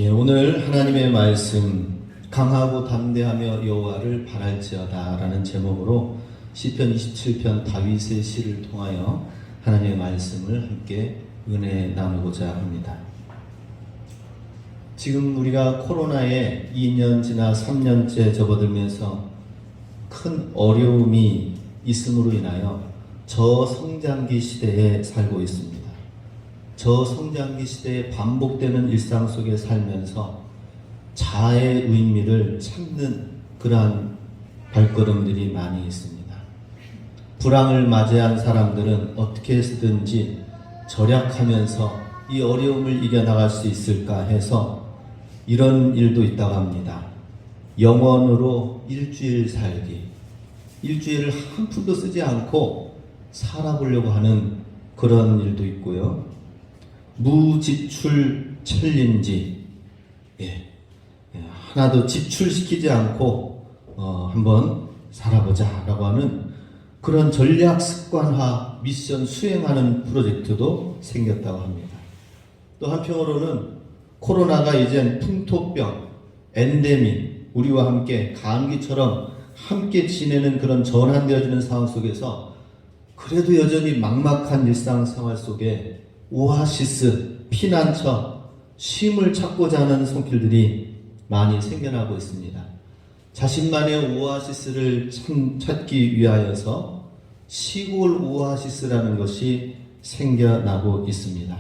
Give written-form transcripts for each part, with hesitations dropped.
예, 오늘 하나님의 말씀 강하고 담대하며 여호와를 바랄지어다 라는 제목으로 시편 27편 다윗의 시를 통하여 하나님의 말씀을 함께 은혜 나누고자 합니다. 지금 우리가 코로나에 2년 지나 3년째 접어들면서 큰 어려움이 있음으로 인하여 저성장기 시대에 살고 있습니다. 저성장기 시대에 반복되는 일상 속에 살면서 자아의 의미를 찾는 그러한 발걸음들이 많이 있습니다. 불황을 맞이한 사람들은 어떻게 해서든지 절약하면서 이 어려움을 이겨나갈 수 있을까 해서 이런 일도 있다고 합니다. 영원으로 일주일 살기. 일주일을 한 푼도 쓰지 않고 살아보려고 하는 그런 일도 있고요. 무지출 챌린지, 하나도 지출시키지 않고 한번 살아보자 라고 하는 그런 전략 습관화 미션 수행하는 프로젝트도 생겼다고 합니다. 또 한편으로는 코로나가 이젠 풍토병, 엔데믹, 우리와 함께 감기처럼 함께 지내는 그런 전환되어지는 상황 속에서 그래도 여전히 막막한 일상생활 속에 오아시스, 피난처, 쉼을 찾고자 하는 손길들이 많이 생겨나고 있습니다. 자신만의 오아시스를 찾기 위하여서 시골 오아시스라는 것이 생겨나고 있습니다.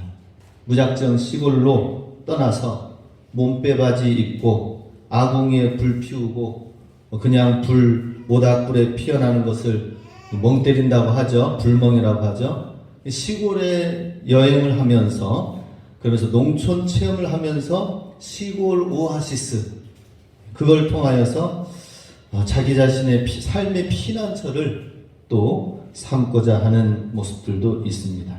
무작정 시골로 떠나서 몸빼바지 입고 아궁이에 불 피우고 그냥 불 모닥불에 피어나는 것을 멍 때린다고 하죠. 불멍이라고 하죠. 시골에 여행을 하면서 그러면서 농촌 체험을 하면서 시골 오아시스 그걸 통하여서 자기 자신의 삶의 피난처를 또 삼고자 하는 모습들도 있습니다.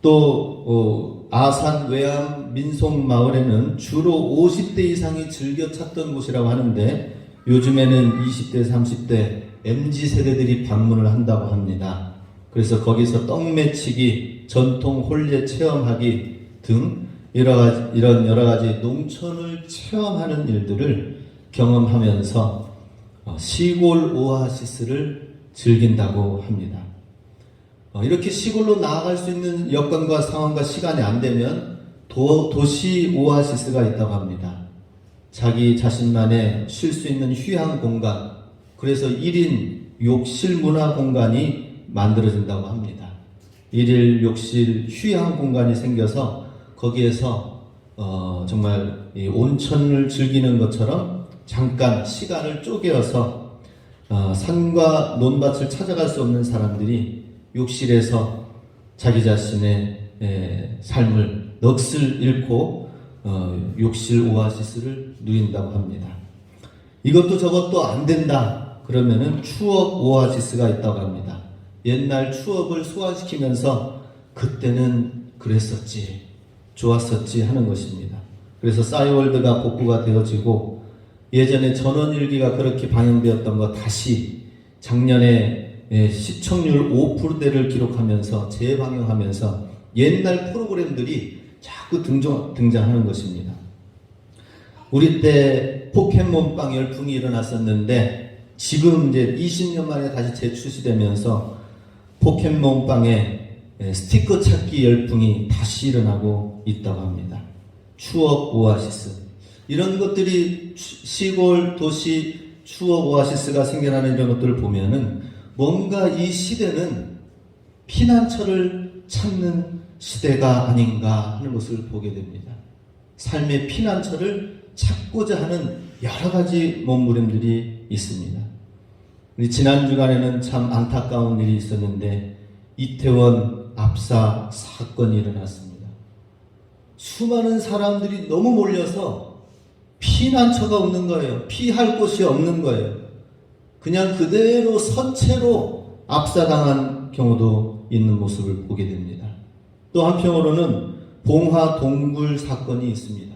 또 아산 외암 민속마을에는 주로 50대 이상이 즐겨 찾던 곳이라고 하는데 요즘에는 20대 30대 MZ세대들이 방문을 한다고 합니다. 그래서 거기서 떡매치기, 전통 홀례 체험하기 등 이런 여러 가지 농촌을 체험하는 일들을 경험하면서 시골 오아시스를 즐긴다고 합니다. 이렇게 시골로 나아갈 수 있는 여건과 상황과 시간이 안 되면 도시 오아시스가 있다고 합니다. 자기 자신만의 쉴 수 있는 휴양 공간, 그래서 1인 욕실 문화 공간이 만들어진다고 합니다. 1일 욕실 휴양 공간이 생겨서 거기에서 정말 이 온천을 즐기는 것처럼 잠깐 시간을 쪼개어서 산과 논밭을 찾아갈 수 없는 사람들이 욕실에서 자기 자신의 삶을 넋을 잃고 욕실 오아시스를 누린다고 합니다. 이것도 저것도 안 된다 그러면은 추억 오아시스가 있다고 합니다. 옛날 추억을 소환시키면서 그때는 그랬었지, 좋았었지 하는 것입니다. 그래서 싸이월드가 복구가 되어지고 예전에 전원일기가 그렇게 방영되었던 거 다시 작년에 시청률 5%대를 기록하면서 재방영하면서 옛날 프로그램들이 자꾸 등장하는 것입니다. 우리 때 포켓몬빵 열풍이 일어났었는데 지금 이제 20년 만에 다시 재출시되면서 포켓몬빵의 스티커 찾기 열풍이 다시 일어나고 있다고 합니다. 추억 오아시스. 이런 것들이 시골, 도시, 추억 오아시스가 생겨나는 이런 것들을 보면은 뭔가 이 시대는 피난처를 찾는 시대가 아닌가 하는 것을 보게 됩니다. 삶의 피난처를 찾고자 하는 여러 가지 몸부림들이 있습니다. 지난 주간에는 참 안타까운 일이 있었는데 이태원 압사 사건이 일어났습니다. 수많은 사람들이 너무 몰려서 피난처가 없는 거예요. 피할 곳이 없는 거예요. 그냥 그대로 선체로 압사당한 경우도 있는 모습을 보게 됩니다. 또 한편으로는 봉화 동굴 사건이 있습니다.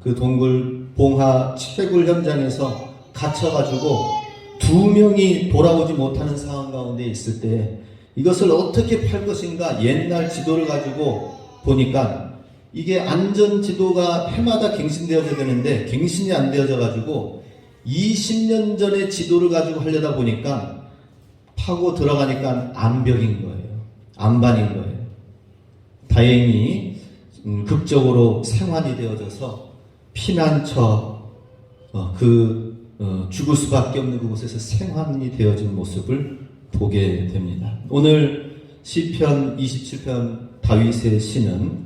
그 동굴 봉화 채굴 현장에서 갇혀가지고 2명이 돌아오지 못하는 상황 가운데 있을 때 이것을 어떻게 팔 것인가 옛날 지도를 가지고 보니까 이게 안전지도가 해마다 갱신되어야 되는데 갱신이 안 되어져 가지고 20년 전에 지도를 가지고 하려다 보니까 파고 들어가니까 암벽인 거예요. 암반인 거예요. 다행히 극적으로 생환이 되어져서 피난처 죽을 수밖에 없는 그곳에서 생환이 되어진 모습을 보게 됩니다. 오늘 시편 27편 다윗의 시는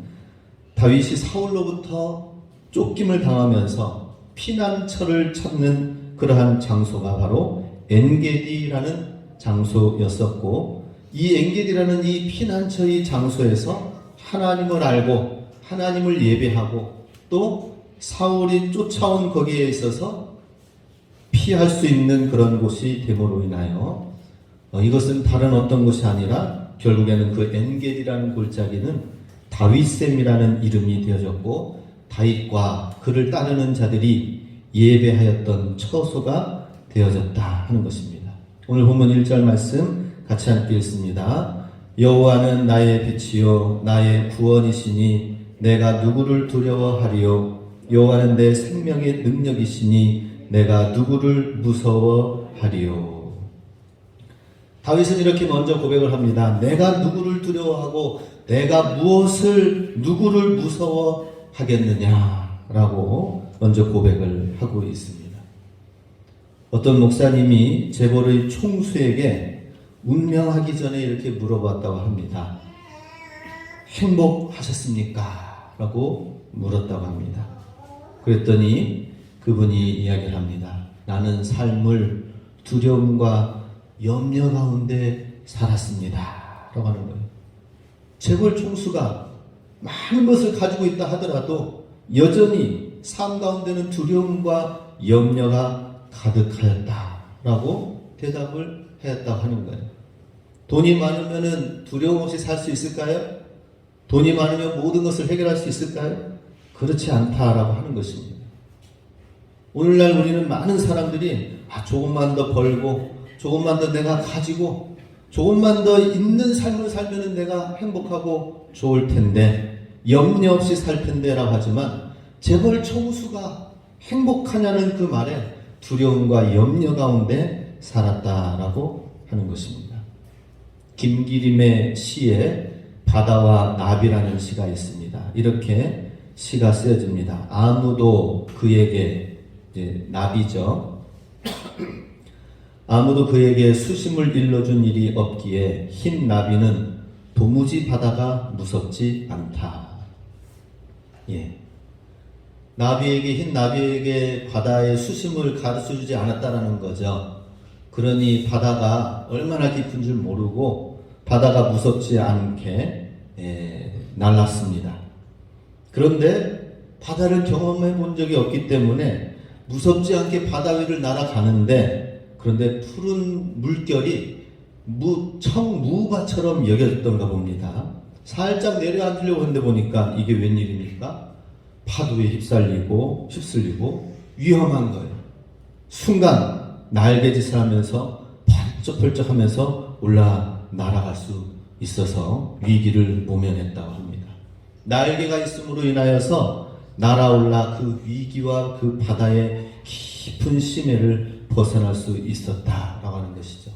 다윗이 사울로부터 쫓김을 당하면서 피난처를 찾는 그러한 장소가 바로 엔게디라는 장소였었고, 이 엔게디라는 이 피난처의 장소에서 하나님을 알고 하나님을 예배하고 또 사울이 쫓아온 거기에 있어서 피할 수 있는 그런 곳이 됨으로 인하여 이것은 다른 어떤 곳이 아니라 결국에는 그 엔게디라는 골짜기는 다윗샘이라는 이름이 되어졌고, 다윗과 그를 따르는 자들이 예배하였던 처소가 되어졌다 하는 것입니다. 오늘 본문 1절 말씀 같이 함께 읽습니다. 여호와는 나의 빛이요 나의 구원이시니 내가 누구를 두려워하리요. 여호와는 내 생명의 능력이시니 내가 누구를 무서워하리요. 다윗은 이렇게 먼저 고백을 합니다. 내가 누구를 두려워하고 내가 누구를 무서워하겠느냐라고 먼저 고백을 하고 있습니다. 어떤 목사님이 재벌의 총수에게 운명하기 전에 이렇게 물어봤다고 합니다. 행복하셨습니까? 라고 물었다고 합니다. 그랬더니 그분이 이야기를 합니다. 나는 삶을 두려움과 염려 가운데 살았습니다. 라고 하는 거예요. 재벌 총수가 많은 것을 가지고 있다 하더라도 여전히 삶 가운데는 두려움과 염려가 가득하였다라고 대답을 했다고 하는 거예요. 돈이 많으면 두려움 없이 살 수 있을까요? 돈이 많으면 모든 것을 해결할 수 있을까요? 그렇지 않다라고 하는 것입니다. 오늘날 우리는 많은 사람들이 조금만 더 벌고 조금만 더 내가 가지고 조금만 더 있는 삶을 살면 내가 행복하고 좋을 텐데 염려 없이 살 텐데 라고 하지만 재벌 총수가 행복하냐는 그 말에 두려움과 염려 가운데 살았다라고 하는 것입니다. 김기림의 시에 바다와 나비라는 시가 있습니다. 이렇게 시가 쓰여집니다. 아무도 그에게, 나비죠. 아무도 그에게 수심을 일러준 일이 없기에 흰 나비는 도무지 바다가 무섭지 않다. 흰 나비에게 바다의 수심을 가르쳐주지 않았다라는 거죠. 그러니 바다가 얼마나 깊은 줄 모르고 바다가 무섭지 않게 날랐습니다. 그런데 바다를 경험해 본 적이 없기 때문에 무섭지 않게 바다 위를 날아가는데, 그런데 푸른 물결이 청무바처럼 여겨졌던가 봅니다. 살짝 내려앉으려고 했는데 보니까 이게 웬일입니까? 파도에 휩쓸리고 위험한 거예요. 순간 날개짓을 하면서 펄쩍펄쩍 하면서 날아갈 수 있어서 위기를 모면했다고 합니다. 날개가 있음으로 인하여서 날아올라 그 위기와 그 바다의 깊은 심해를 벗어날 수 있었다라고 하는 것이죠.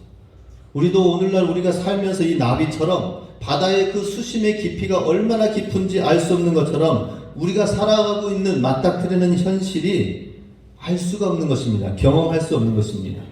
우리도 오늘날 우리가 살면서 이 나비처럼 바다의 그 수심의 깊이가 얼마나 깊은지 알 수 없는 것처럼 우리가 살아가고 있는 맞닥뜨리는 현실이 알 수가 없는 것입니다. 경험할 수 없는 것입니다.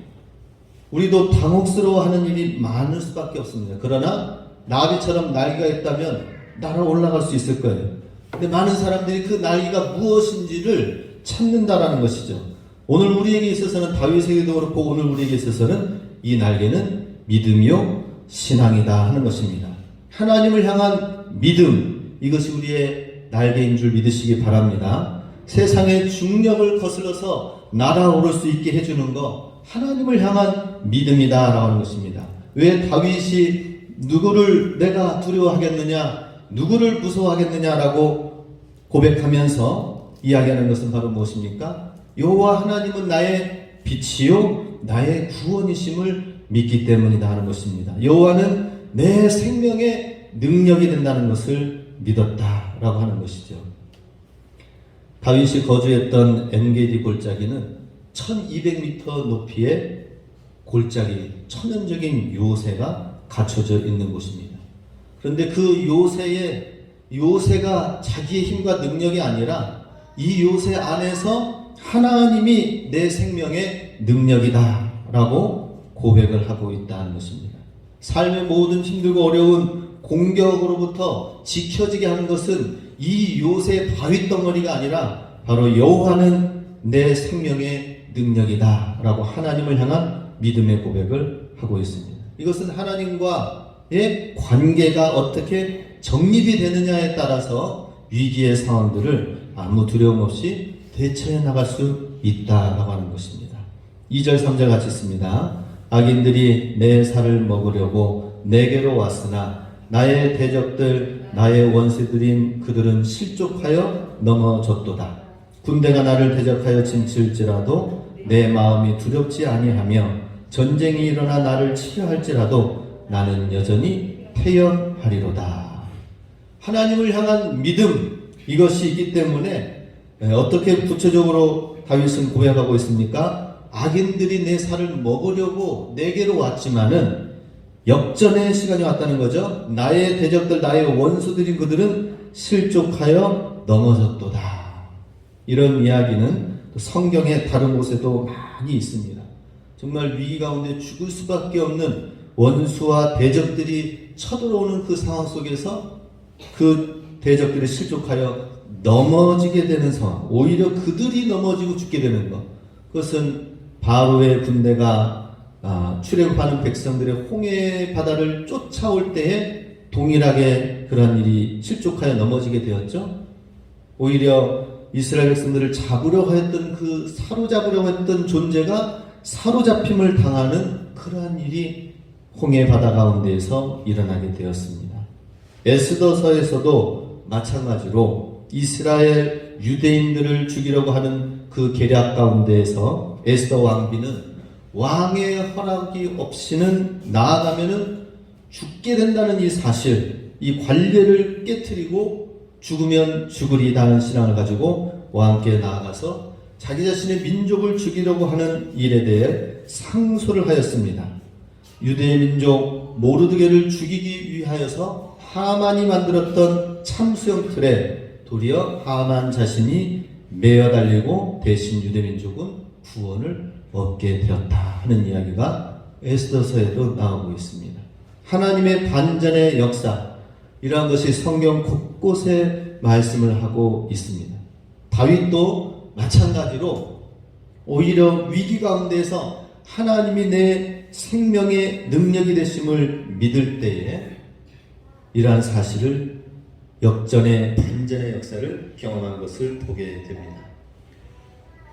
우리도 당혹스러워하는 일이 많을 수밖에 없습니다. 그러나 나비처럼 날개가 있다면 날아 올라갈 수 있을 거예요. 근데 많은 사람들이 그 날개가 무엇인지를 찾는다라는 것이죠. 오늘 우리에게 있어서는 다윗에게도 그렇고 오늘 우리에게 있어서는 이 날개는 믿음이요 신앙이다 하는 것입니다. 하나님을 향한 믿음, 이것이 우리의 날개인 줄 믿으시기 바랍니다. 세상의 중력을 거슬러서 날아오를 수 있게 해주는 거 하나님을 향한 믿음이다 라고 하는 것입니다. 왜 다윗이 누구를 내가 두려워하겠느냐, 누구를 무서워하겠느냐라고 고백하면서 이야기하는 것은 바로 무엇입니까? 여호와 하나님은 나의 빛이요 나의 구원이심을 믿기 때문이다 하는 것입니다. 여호와는 내 생명의 능력이 된다는 것을 믿었다 되었다라고 하는 것이죠. 다윗이 거주했던 엔게디 골짜기는 1200m 높이의 골짜기, 천연적인 요새가 갖춰져 있는 곳입니다. 그런데 그 요새가 자기의 힘과 능력이 아니라 이 요새 안에서 하나님이 내 생명의 능력이다 라고 고백을 하고 있다는 것입니다. 삶의 모든 힘들고 어려운 공격으로부터 지켜지게 하는 것은 이 요새 바위덩어리가 아니라 바로 여호와는 내 생명의 능력이다 라고 하나님을 향한 믿음의 고백을 하고 있습니다. 이것은 하나님과의 관계가 어떻게 정립이 되느냐에 따라서 위기의 상황들을 아무 두려움 없이 대처해 나갈 수 있다라고 하는 것입니다. 2절 3절 같이 있습니다. 악인들이 내 살을 먹으려고 내게로 왔으나 나의 대적들 나의 원수들인 그들은 실족하여 넘어졌도다. 군대가 나를 대적하여 침칠지라도 내 마음이 두렵지 아니하며 전쟁이 일어나 나를 치려 할지라도 나는 여전히 태연하리로다. 하나님을 향한 믿음, 이것이 있기 때문에 어떻게 구체적으로 다윗은 고백하고 있습니까? 악인들이 내 살을 먹으려고 내게로 왔지만은 역전의 시간이 왔다는 거죠. 나의 대적들, 나의 원수들인 그들은 실족하여 넘어졌도다. 이런 이야기는 성경의 다른 곳에도 많이 있습니다. 정말 위기 가운데 죽을 수밖에 없는 원수와 대적들이 쳐들어오는 그 상황 속에서 그 대적들이 실족하여 넘어지게 되는 상황, 오히려 그들이 넘어지고 죽게 되는 것, 그것은 바로의 군대가 출애굽하는 백성들의 홍해 바다를 쫓아올 때에 동일하게 그런 일이 실족하여 넘어지게 되었죠. 오히려 이스라엘 백성들을 잡으려고 했던 그 사로잡으려고 했던 존재가 사로잡힘을 당하는 그러한 일이 홍해 바다 가운데에서 일어나게 되었습니다. 에스더서에서도 마찬가지로 이스라엘 유대인들을 죽이려고 하는 그 계략 가운데에서 에스더 왕비는 왕의 허락이 없이는 나아가면은 죽게 된다는 이 사실, 이 관례를 깨트리고 죽으면 죽으리다는 신앙을 가지고 왕께 나아가서 자기 자신의 민족을 죽이려고 하는 일에 대해 상소를 하였습니다. 유대의 민족 모르드게를 죽이기 위하여서 하만이 만들었던 참수형 틀에 도리어 하만 자신이 매어 달리고 대신 유대 민족은 구원을 얻게 되었다 하는 이야기가 에스더서에도 나오고 있습니다. 하나님의 반전의 역사, 이러한 것이 성경 곳곳에 말씀을 하고 있습니다. 다윗도 마찬가지로 오히려 위기 가운데에서 하나님이 내 생명의 능력이 되심을 믿을 때에 이러한 사실을 역전의 반전의 역사를 경험한 것을 보게 됩니다.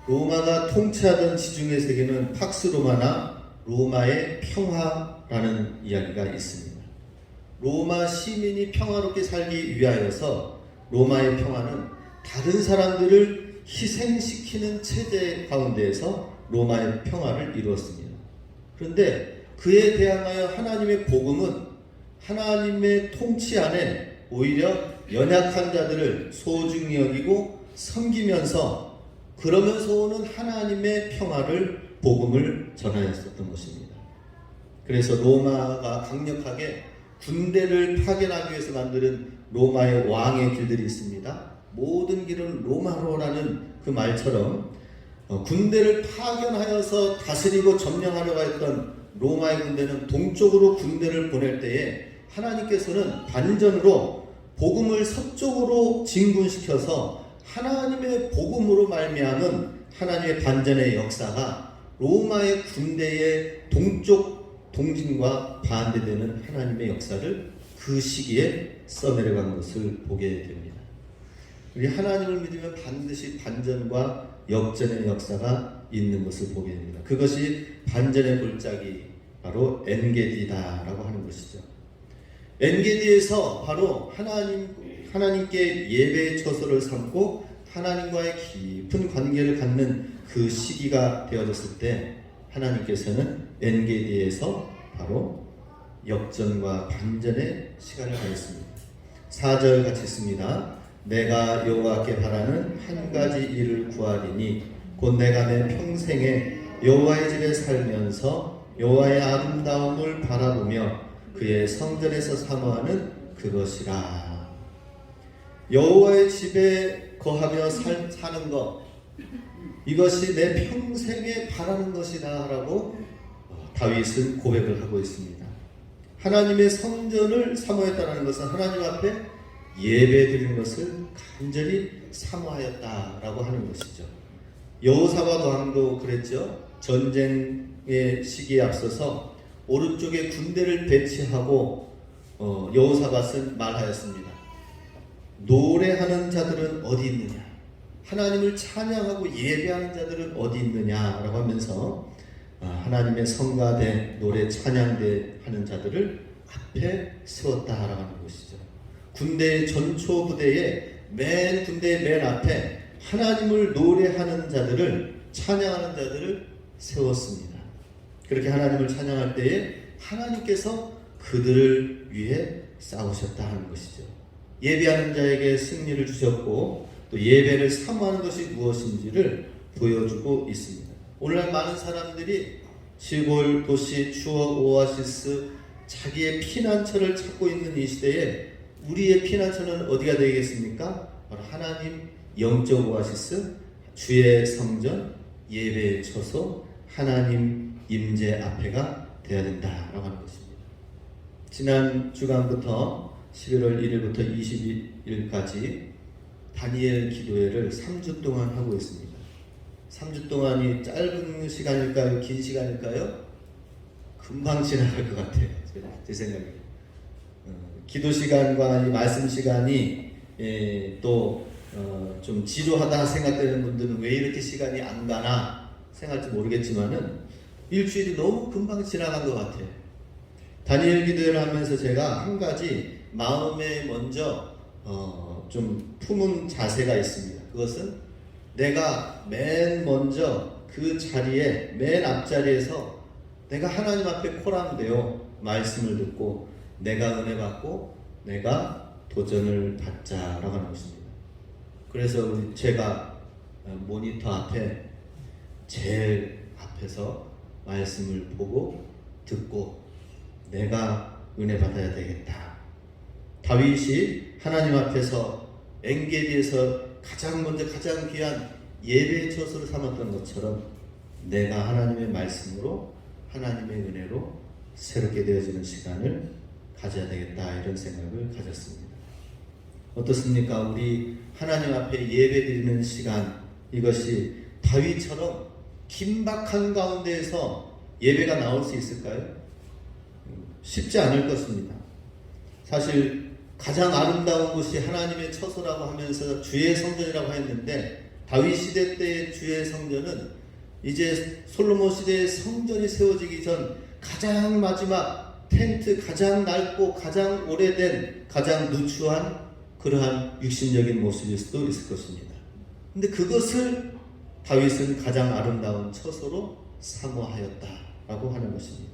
로마가 통치하던 지중해 세계는 팍스 로마나 로마의 평화라는 이야기가 있습니다. 로마 시민이 평화롭게 살기 위하여서 로마의 평화는 다른 사람들을 희생시키는 체제 가운데에서 로마의 평화를 이루었습니다. 그런데 그에 대항하여 하나님의 복음은 하나님의 통치 안에 오히려 연약한 자들을 소중히 여기고 섬기면서 그러면서 오는 하나님의 평화를 복음을 전하였었던 것입니다. 그래서 로마가 강력하게 군대를 파견하기 위해서 만드는 로마의 왕의 길들이 있습니다. 모든 길은 로마로라는 그 말처럼 군대를 파견하여서 다스리고 점령하려고 했던 로마의 군대는 동쪽으로 군대를 보낼 때에 하나님께서는 반전으로 복음을 서쪽으로 진군시켜서 하나님의 복음으로 말미암은 하나님의 반전의 역사가 로마의 군대의 동쪽 동진과 반대되는 하나님의 역사를 그 시기에 써내려간 것을 보게 됩니다. 우리 하나님을 믿으면 반드시 반전과 역전의 역사가 있는 것을 보게 됩니다. 그것이 반전의 골짜기, 바로 엔게디다라고 하는 것이죠. 엔게디에서 바로 하나님께 예배의 처소를 삼고 하나님과의 깊은 관계를 갖는 그 시기가 되어졌을 때 하나님께서는 엔게디에서 바로 역전과 반전의 시간을 가졌습니다. 4절 같이 있습니다. 내가 여호와께 바라는 한 가지 일을 구하리니 곧 내가 내 평생에 여호와의 집에 살면서 여호와의 아름다움을 바라보며 그의 성전에서 사모하는 그것이라. 여호와의 집에 거하며 사는 것, 이것이 내 평생에 바라는 것이다 라고 다윗은 고백을 하고 있습니다. 하나님의 성전을 사모했다는 것은 하나님 앞에 예배 드리는 것을 간절히 사모하였다라고 하는 것이죠. 여호사밧 왕도 그랬죠. 전쟁의 시기에 앞서서 오른쪽에 군대를 배치하고 여호사밧은 말하였습니다. 노래하는 자들은 어디 있느냐? 하나님을 찬양하고 예배하는 자들은 어디 있느냐라고 하면서 하나님의 성가대, 노래, 찬양대 하는 자들을 앞에 세웠다라고 하는 것이죠. 군대의 전초 부대의 군대의 맨 앞에 하나님을 노래하는 자들을, 찬양하는 자들을 세웠습니다. 그렇게 하나님을 찬양할 때에 하나님께서 그들을 위해 싸우셨다 하는 것이죠. 예배하는 자에게 승리를 주셨고 또 예배를 사모하는 것이 무엇인지를 보여주고 있습니다. 오늘날 많은 사람들이 시골, 도시, 추억, 오아시스, 자기의 피난처를 찾고 있는 이 시대에 우리의 피난처는 어디가 되겠습니까? 바로 하나님 영적 오아시스, 주의 성전, 예배의 처소, 하나님 임재 앞에가 되어야 된다라고 하는 것입니다. 지난 주간부터 11월 1일부터 22일까지 다니엘 기도회를 3주 동안 하고 있습니다. 3주 동안이 짧은 시간일까요? 긴 시간일까요? 금방 지나갈 것 같아요. 제 생각에. 기도 시간과 이 말씀 시간이 또 좀 지루하다 생각되는 분들은 왜 이렇게 시간이 안 가나 생각할지 모르겠지만은 일주일이 너무 금방 지나간 것 같아요. 다니엘 기도회를 하면서 제가 한 가지 마음에 먼저 좀 품은 자세가 있습니다. 그것은 내가 맨 먼저 그 자리에, 맨 앞자리에서 내가 하나님 앞에 코람되어 말씀을 듣고 내가 은혜 받고 내가 도전을 받자라고 하는 것입니다. 그래서 제가 모니터 앞에 제일 앞에서 말씀을 보고 듣고 내가 은혜 받아야 되겠다. 다윗이 하나님 앞에서 엔게디에서 가장 먼저 가장 귀한 예배의 처소를 삼았던 것처럼 내가 하나님의 말씀으로 하나님의 은혜로 새롭게 되어지는 시간을 가져야 되겠다, 이런 생각을 가졌습니다. 어떻습니까? 우리 하나님 앞에 예배드리는 시간, 이것이 다윗처럼 긴박한 가운데에서 예배가 나올 수 있을까요? 쉽지 않을 것입니다. 사실 가장 아름다운 곳이 하나님의 처소라고 하면서 주의 성전이라고 했는데, 다윗 시대 때의 주의 성전은 이제 솔로몬 시대의 성전이 세워지기 전 가장 마지막 텐트, 가장 낡고 가장 오래된, 가장 누추한 그러한 육신적인 모습일 수도 있을 것입니다. 근데 그것을 다윗은 가장 아름다운 처소로 사모하였다라고 하는 것입니다.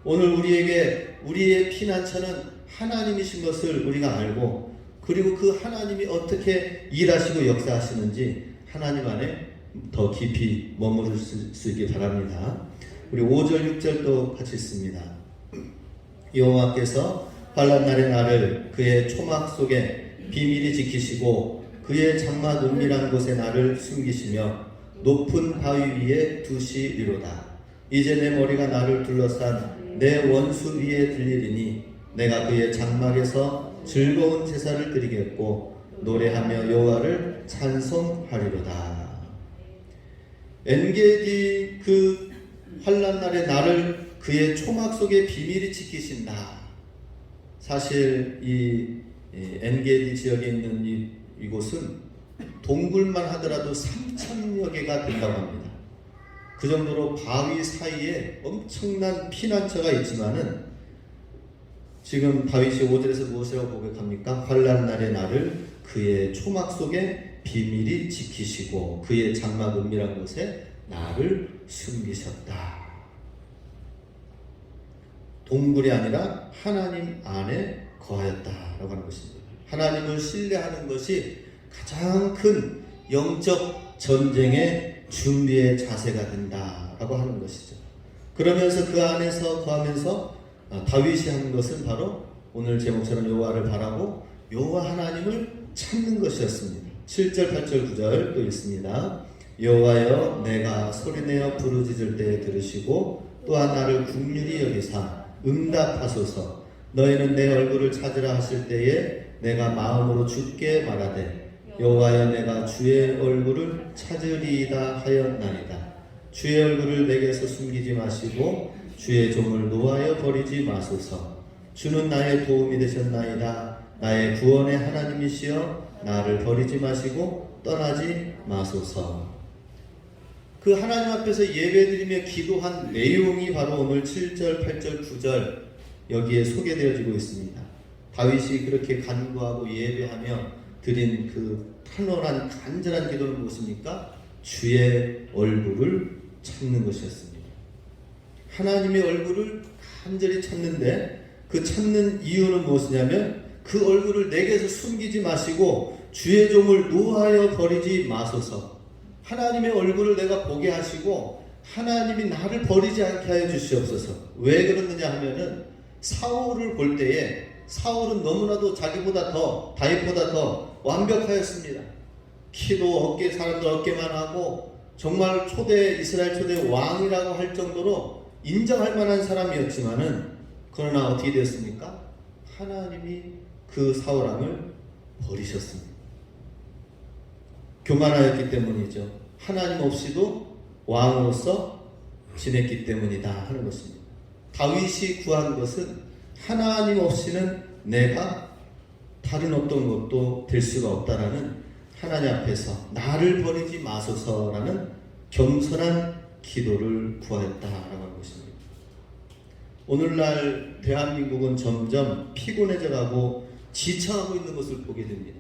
오늘 우리에게 우리의 피난처는 하나님이신 것을 우리가 알고, 그리고 그 하나님이 어떻게 일하시고 역사하시는지 하나님 안에 더 깊이 머무를 수 있게 바랍니다. 우리 5절 6절도 같이 읽습니다. 여호와께서 환난 날의 나를 그의 초막 속에 비밀히 지키시고 그의 장막 은밀한 곳에 나를 숨기시며 높은 바위 위에 두시리로다. 이제 내 머리가 나를 둘러싼 내 원수 위에 들리리니 내가 그의 장막에서 즐거운 제사를 드리겠고 노래하며 여호와를 찬송하리로다. 엔게디 그 환난 날에 나를 그의 초막 속에 비밀히 지키신다. 사실 이 엔게디 지역에 있는 이곳은 동굴만 하더라도 3,000여 개가 된다고 합니다. 그 정도로 바위 사이에 엄청난 피난처가 있지만은 지금 다윗이 5절에서 무엇이라고 고백합니까? 환난 날의 나를 그의 초막 속에 비밀히 지키시고 그의 장막 은밀한 곳에 나를 숨기셨다. 동굴이 아니라 하나님 안에 거하였다라고 하는 것입니다. 하나님을 신뢰하는 것이 가장 큰 영적 전쟁의 준비의 자세가 된다라고 하는 것이죠. 그러면서 그 안에서 거하면서 다윗이 한 것은 바로 오늘 제목처럼 여호와를 바라고 여호와 하나님을 찾는 것이었습니다. 7절, 8절, 9절 또 있습니다. 여호와여 내가 소리내어 부르짖을 때에 들으시고 또한 나를 긍휼히 여기사 응답하소서. 너희는 내 얼굴을 찾으라 하실 때에 내가 마음으로 주께 말하되 여호와여 내가 주의 얼굴을 찾으리이다 하였나이다. 주의 얼굴을 내게서 숨기지 마시고 주의 종을 노하여 버리지 마소서. 주는 나의 도움이 되셨나이다. 나의 구원의 하나님이시여 나를 버리지 마시고 떠나지 마소서. 그 하나님 앞에서 예배드리며 기도한 내용이 바로 오늘 7절, 8절, 9절 여기에 소개되어지고 있습니다. 다윗이 그렇게 간구하고 예배하며 드린 그 탄원한 간절한 기도는 무엇입니까? 주의 얼굴을 찾는 것이었습니다. 하나님의 얼굴을 간절히 찾는데 그 찾는 이유는 무엇이냐면 그 얼굴을 내게서 숨기지 마시고 주의 종을 노하여 버리지 마소서. 하나님의 얼굴을 내가 보게 하시고 하나님이 나를 버리지 않게 하여 주시옵소서. 왜 그러느냐 하면은 사울을 볼 때에 사울은 너무나도 자기보다 더 다윗보다 더 완벽하였습니다. 키도 사람들 어깨만 하고 정말 이스라엘 초대 왕이라고 할 정도로 인정할 만한 사람이었지만은 그러나 어떻게 되었습니까? 하나님이 그 사울왕을 버리셨습니다. 교만하였기 때문이죠. 하나님 없이도 왕으로서 지냈기 때문이다 하는 것입니다. 다윗이 구한 것은 하나님 없이는 내가 다른 어떤 것도 될 수가 없다라는 하나님 앞에서 나를 버리지 마소서라는 겸손한 기도를 구하였다라고 하는 것입니다. 오늘날 대한민국은 점점 피곤해져가고 지쳐가고 있는 것을 보게 됩니다.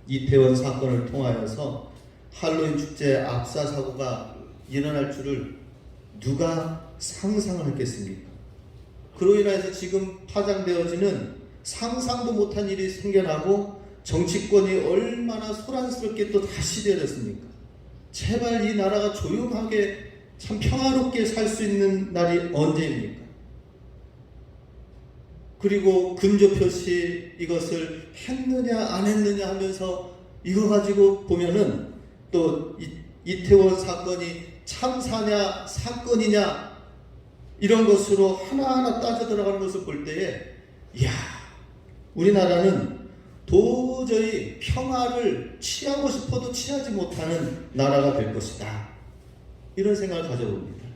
이태원 사건을 통하여서 할로윈 축제 압사 사고가 일어날 줄을 누가 상상을 했겠습니까? 그로 인해서 지금 파장되어지는 상상도 못한 일이 생겨나고 정치권이 얼마나 소란스럽게 또 다시 되었습니까? 제발 이 나라가 조용하게 참 평화롭게 살 수 있는 날이 언제입니까? 그리고 근조 표시 이것을 했느냐 안 했느냐 하면서 이거 가지고 보면은 또 이태원 사건이 참사냐 사건이냐 이런 것으로 하나하나 따져 들어가는 것을 볼 때에 이야 우리나라는 도저히 평화를 취하고 싶어도 취하지 못하는 나라가 될 것이다. 이런 생각을 가져봅니다.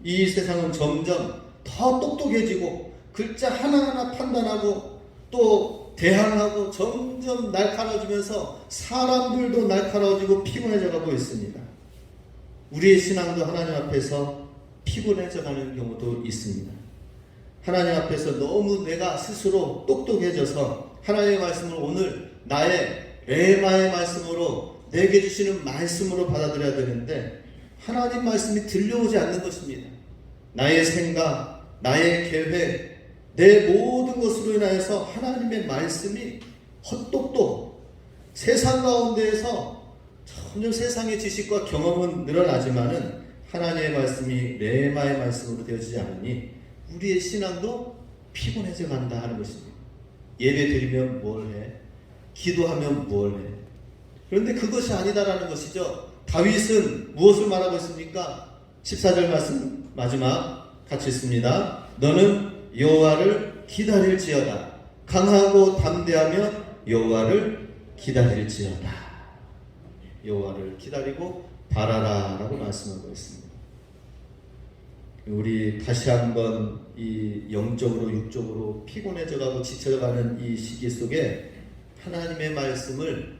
이 세상은 점점 더 똑똑해지고 글자 하나하나 판단하고 또 대항하고 점점 날카로워지면서 사람들도 날카로워지고 피곤해져 가고 있습니다. 우리의 신앙도 하나님 앞에서 피곤해져 가는 경우도 있습니다. 하나님 앞에서 너무 내가 스스로 똑똑해져서 하나님의 말씀을 오늘 나의 레마의 말씀으로 내게 주시는 말씀으로 받아들여야 되는데 하나님 말씀이 들려오지 않는 것입니다. 나의 생각, 나의 계획, 내 모든 것으로 인하여서 하나님의 말씀이 헛똑똑 세상 가운데에서 점점 세상의 지식과 경험은 늘어나지만은 하나님의 말씀이 레마의 말씀으로 되어지지 않으니 우리의 신앙도 피곤해져 간다 하는 것입니다. 예배 드리면 뭘 해? 기도하면 뭘 해? 그런데 그것이 아니다라는 것이죠. 다윗은 무엇을 말하고 있습니까? 14절 말씀 마지막 같이 읽습니다. 너는 여호와를 기다릴지어다. 강하고 담대하며 여호와를 기다릴지어다. 여호와를 기다리고 바라라 라고 말씀하고 있습니다. 우리 다시 한번 이 영적으로 육적으로 피곤해져가고 지쳐가는 이 시기 속에 하나님의 말씀을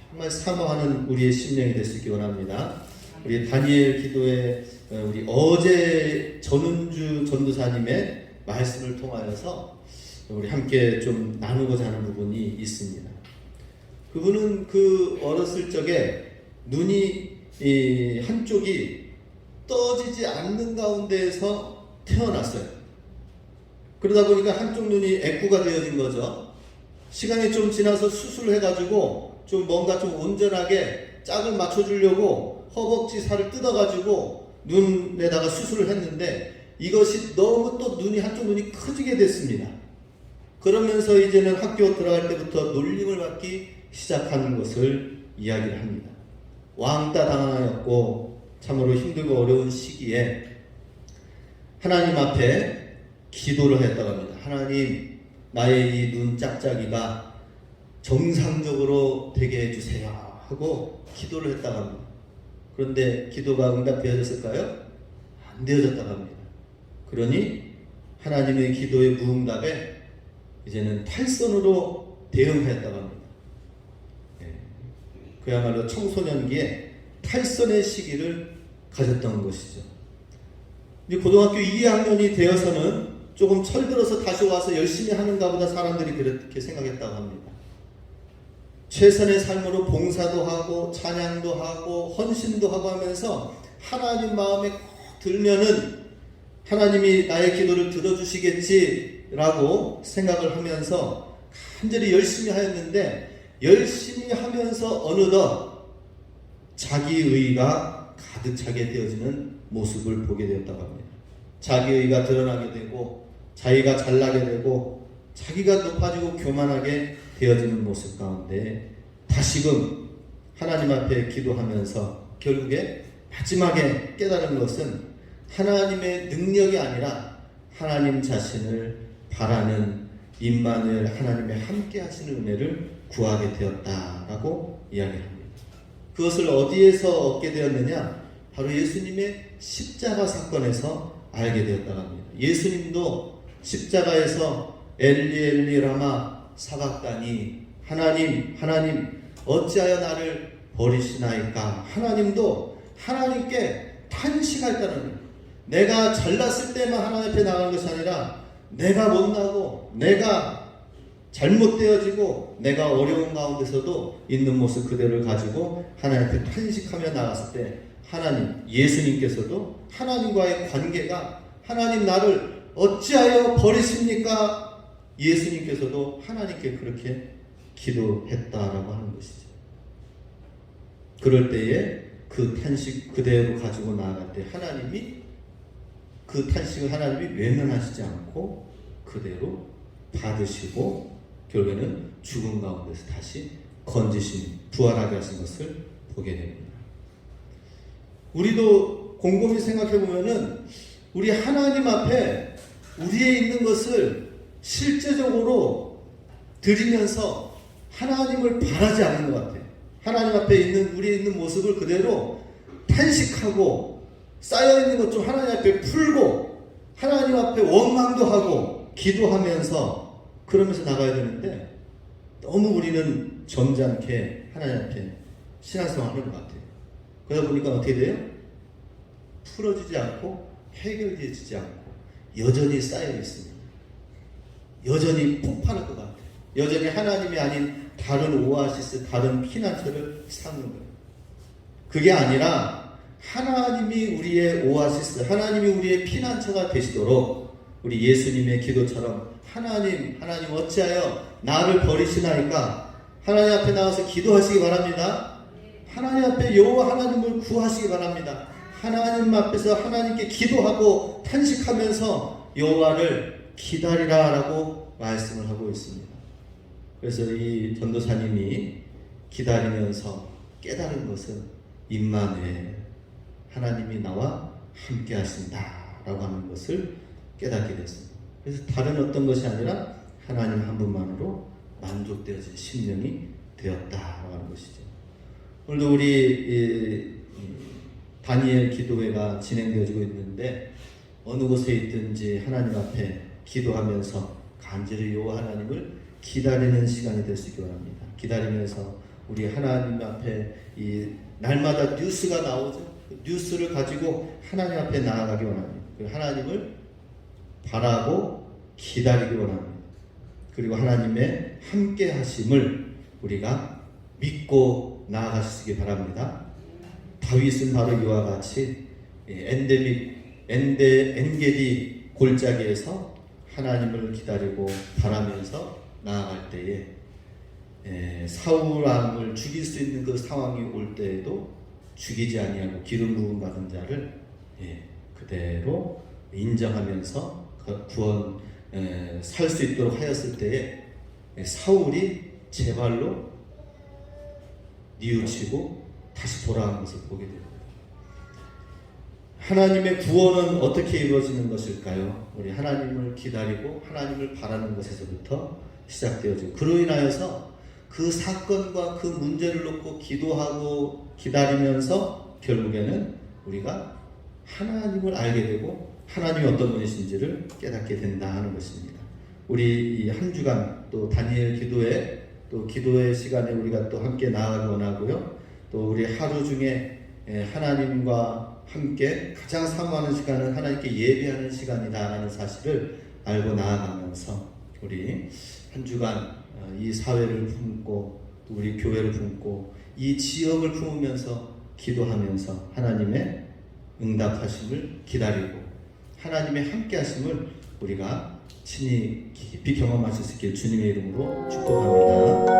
정말 사모하는 우리의 심령이 될 수 있기 원합니다. 우리 다니엘 기도에 우리 어제 전은주 전도사님의 말씀을 통하여서 우리 함께 좀 나누고자 하는 부분이 있습니다. 그분은 그 어렸을 적에 눈이 한쪽이 떠지지 않는 가운데에서 태어났어요. 그러다 보니까 한쪽 눈이 애꾸가 되어진 거죠. 시간이 좀 지나서 수술해가지고 좀 뭔가 좀 온전하게 짝을 맞춰주려고 허벅지 살을 뜯어가지고 눈에다가 수술을 했는데 이것이 너무 또 한쪽 눈이 커지게 됐습니다. 그러면서 이제는 학교 들어갈 때부터 놀림을 받기 시작하는 것을 이야기를 합니다. 왕따 당하였고 참으로 힘들고 어려운 시기에 하나님 앞에 기도를 했다고 합니다. 하나님, 나의 이 눈 짝짝이가 정상적으로 되게 해주세요 하고 기도를 했다고 합니다. 그런데 기도가 응답되어졌을까요? 안 되어졌다고 합니다. 그러니 하나님의 기도의 무응답에 이제는 탈선으로 대응하였다고 합니다. 그야말로 청소년기에 탈선의 시기를 가졌던 것이죠. 이제 고등학교 2학년이 되어서는 조금 철들어서 다시 와서 열심히 하는가 보다 사람들이 그렇게 생각했다고 합니다. 최선의 삶으로 봉사도 하고 찬양도 하고 헌신도 하고 하면서 하나님 마음에 꼭 들면은 하나님이 나의 기도를 들어주시겠지라고 생각을 하면서 간절히 열심히 하였는데 열심히 하면서 어느덧 자기의가 가득 차게 되어지는 모습을 보게 되었다고 합니다. 자기의가 드러나게 되고 자기가 잘나게 되고 자기가 높아지고 교만하게 되어지는 모습 가운데 다시금 하나님 앞에 기도하면서 결국에 마지막에 깨달은 것은 하나님의 능력이 아니라 하나님 자신을 바라는 임마누엘 하나님의 함께 하시는 은혜를 구하게 되었다라고 이야기합니다. 그것을 어디에서 얻게 되었느냐? 바로 예수님의 십자가 사건에서 알게 되었다고 합니다. 예수님도 십자가에서 엘리 엘리 라마 사박다니 하나님 하나님 어찌하여 나를 버리시나이까. 하나님도 하나님께 탄식했다는 거예요. 내가 잘났을 때만 하나님 앞에 나가는 것이 아니라 내가 못나고 내가 잘못되어지고 내가 어려운 가운데서도 있는 모습 그대로를 가지고 하나님 앞에 탄식하며 나갔을 때 하나님, 예수님께서도 하나님과의 관계가 하나님 나를 어찌하여 버리십니까? 예수님께서도 하나님께 그렇게 기도했다라고 하는 것이죠. 그럴 때에 그 탄식 그대로 가지고 나아갈 때 하나님이 그 탄식을 하나님이 외면하시지 않고 그대로 받으시고 결국에는 죽음 가운데서 다시 건지신 부활하게 하신 것을 보게 됩니다. 우리도 곰곰이 생각해 보면은 우리 하나님 앞에 우리의 있는 것을 실제적으로 드리면서 하나님을 바라지 않는 것 같아요. 하나님 앞에 있는 우리의 있는 모습을 그대로 탄식하고 쌓여있는 것 좀 하나님 앞에 풀고 하나님 앞에 원망도 하고 기도하면서 그러면서 나가야 되는데 너무 우리는 점잖게 하나님 앞에 신앙생활을 하는 것 같아요. 그러다 보니까 어떻게 돼요? 풀어지지 않고 해결되지 않고 여전히 쌓여 있습니다. 여전히 폭발할 것 같아요. 여전히 하나님이 아닌 다른 오아시스, 다른 피난처를 삼는 거예요. 그게 아니라 하나님이 우리의 오아시스, 하나님이 우리의 피난처가 되시도록 우리 예수님의 기도처럼 하나님 어찌하여 나를 버리시나이까? 하나님 앞에 나와서 기도하시기 바랍니다. 하나님 앞에 여호와 하나님을 구하시기 바랍니다. 하나님 앞에서 하나님께 기도하고 탄식하면서 여호와를 기다리라라고 말씀을 하고 있습니다. 그래서 이 전도사님이 기다리면서 깨달은 것은 임마누엘 하나님이 나와 함께 하신다라고 하는 것을 깨닫게 됐습니다. 그래서 다른 어떤 것이 아니라 하나님 한 분만으로 만족되어진 심령이 되었다라고 하는 것이죠. 오늘도 우리 다니엘 기도회가 진행되어지고 있는데 어느 곳에 있든지 하나님 앞에 기도하면서 간절히 여호와 하나님을 기다리는 시간이 될 수 있기 바랍니다. 기다리면서 우리 하나님 앞에 이 날마다 뉴스가 나오죠. 그 뉴스를 가지고 하나님 앞에 나아가기 원합니다. 하나님을 바라고 기다리기 원합니다. 그리고 하나님의 함께 하심을 우리가 믿고 나아가시기 바랍니다. 다윗은 바로 이와 같이 엔게디 골짜기에서 하나님을 기다리고 바라면서 나아갈 때에 사울 왕을 죽일 수 있는 그 상황이 올 때에도 죽이지 아니하고 기름 부음 받은 자를 그대로 인정하면서 구원 살 수 있도록 하였을 때에 사울이 제 발로 뉘우치고 다시 돌아간 것을 보게 됩니다. 하나님의 구원은 어떻게 이루어지는 것일까요? 우리 하나님을 기다리고 하나님을 바라는 것에서부터 시작되어지고, 그로 인하여서 그 사건과 그 문제를 놓고 기도하고 기다리면서 결국에는 우리가 하나님을 알게 되고 하나님이 어떤 분이신지를 깨닫게 된다 하는 것입니다. 우리 이 한 주간 또 다니엘 기도회, 또 기도의 시간에 우리가 또 함께 나아가기 원하고요. 또 우리 하루 중에 하나님과 함께 가장 사모하는 시간은 하나님께 예배하는 시간이다라는 사실을 알고 나아가면서 우리 한 주간 이 사회를 품고 또 우리 교회를 품고 이 지역을 품으면서 기도하면서 하나님의 응답하심을 기다리고 하나님의 함께하심을 우리가 친히 깊이 경험하실 수 있게 주님의 이름으로 축복합니다.